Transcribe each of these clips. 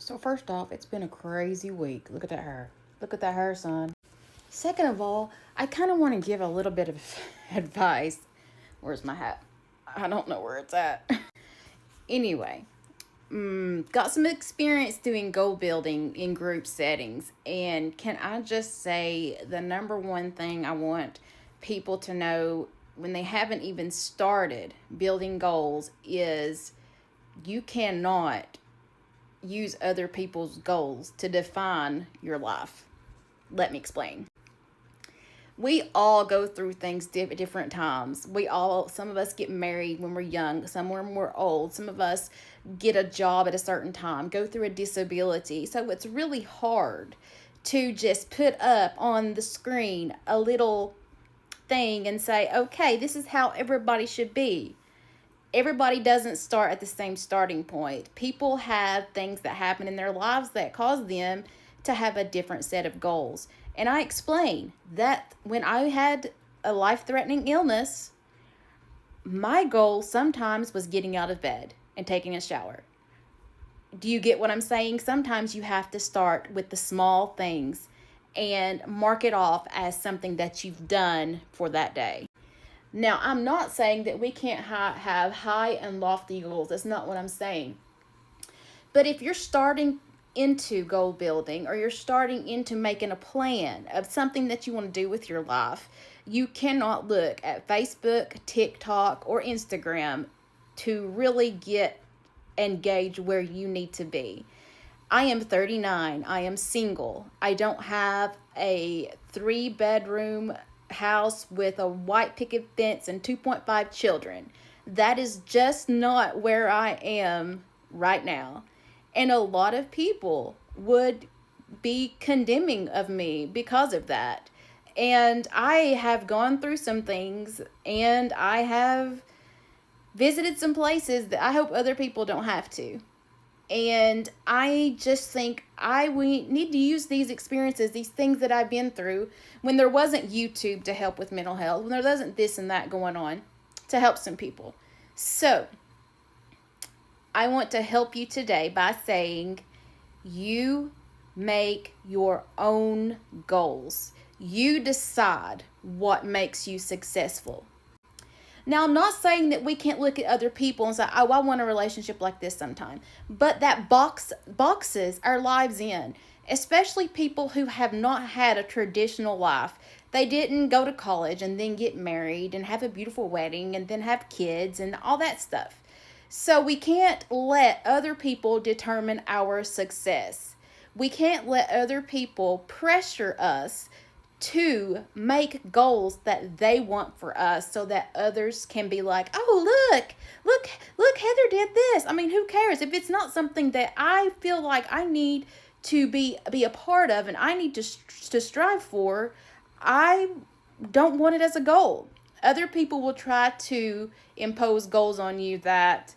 So first off, it's been a crazy week. Look at that hair. Look at that hair, son. Second of all, I kind of want to give a little bit of advice. Where's my hat? I don't know where it's at. Anyway, got some experience doing goal building in group settings. And can I just say the number one thing I want people to know when they haven't even started building goals is you cannot use other people's goals to define your life. Let me explain. We all go through things at different times. Some of us get married when we're young, some when we're old, some of us get a job at a certain time, go through a disability. So it's really hard to just put up on the screen a little thing and say, okay, this is how everybody should be. Everybody doesn't start at the same starting point. People have things that happen in their lives that cause them to have a different set of goals. And I explain that when I had a life-threatening illness, my goal sometimes was getting out of bed and taking a shower. Do you get what I'm saying? Sometimes you have to start with the small things and mark it off as something that you've done for that day. Now, I'm not saying that we can't have high and lofty goals. That's not what I'm saying. But if you're starting into goal building or you're starting into making a plan of something that you want to do with your life, you cannot look at Facebook, TikTok, or Instagram to really get engaged where you need to be. I am 39. I am single. I don't have a 3-bedroom house with a white picket fence and 2.5 children. That is just not where I am right now. And a lot of people would be condemning of me because of that. And I have gone through some things and I have visited some places that I hope other people don't have to. And I just think we need to use these experiences, these things that I've been through when there wasn't YouTube to help with mental health, when there wasn't this and that going on, to help some people. So I want to help you today by saying you make your own goals. You decide what makes you successful. Now, I'm not saying that we can't look at other people and say, oh, I want a relationship like this sometime. But that boxes our lives in, especially people who have not had a traditional life. They didn't go to college and then get married and have a beautiful wedding and then have kids and all that stuff. So we can't let other people determine our success. We can't let other people pressure us to make goals that they want for us so that others can be like, oh, look, Heather did this. I mean, who cares? If it's not something that I feel like I need to be a part of and I need to strive for, I don't want it as a goal. Other people will try to impose goals on you that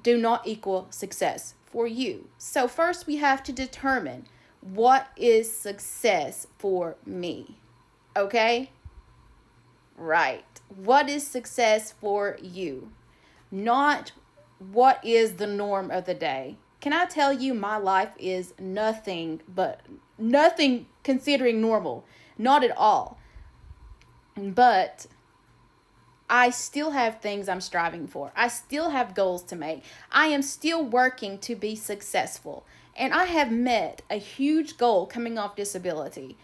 do not equal success for you. So first we have to determine what is success for me. Okay? Right. What is success for you? Not what is the norm of the day. Can I tell you my life is nothing considering normal. Not at all. But I still have things I'm striving for. I still have goals to make. I am still working to be successful. And I have met a huge goal coming off disability.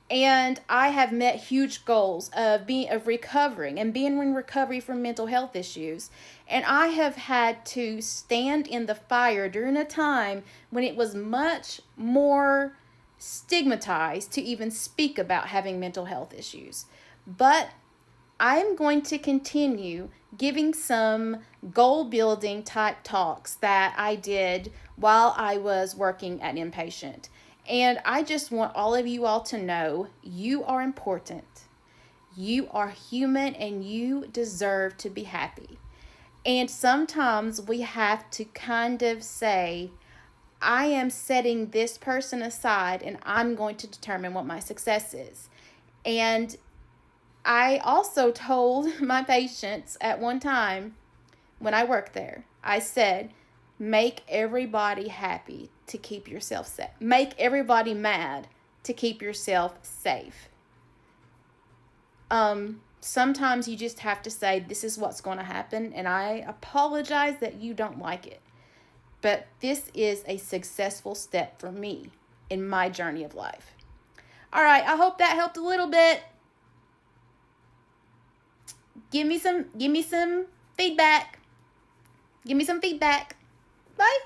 And I have met huge goals of recovering and being in recovery from mental health issues. And I have had to stand in the fire during a time when it was much more stigmatized to even speak about having mental health issues. But I'm going to continue giving some goal building type talks that I did while I was working at Inpatient. And I just want all of you all to know you are important. You are human and you deserve to be happy. And sometimes we have to kind of say, I am setting this person aside and I'm going to determine what my success is. And I also told my patients at one time when I worked there, I said, Make everybody happy to keep yourself safe. Make everybody mad to keep yourself safe. Sometimes you just have to say, this is what's going to happen, and I apologize that you don't like it. But this is a successful step for me in my journey of life. All right, I hope that helped a little bit. Give me some feedback. Give me some feedback. Bye.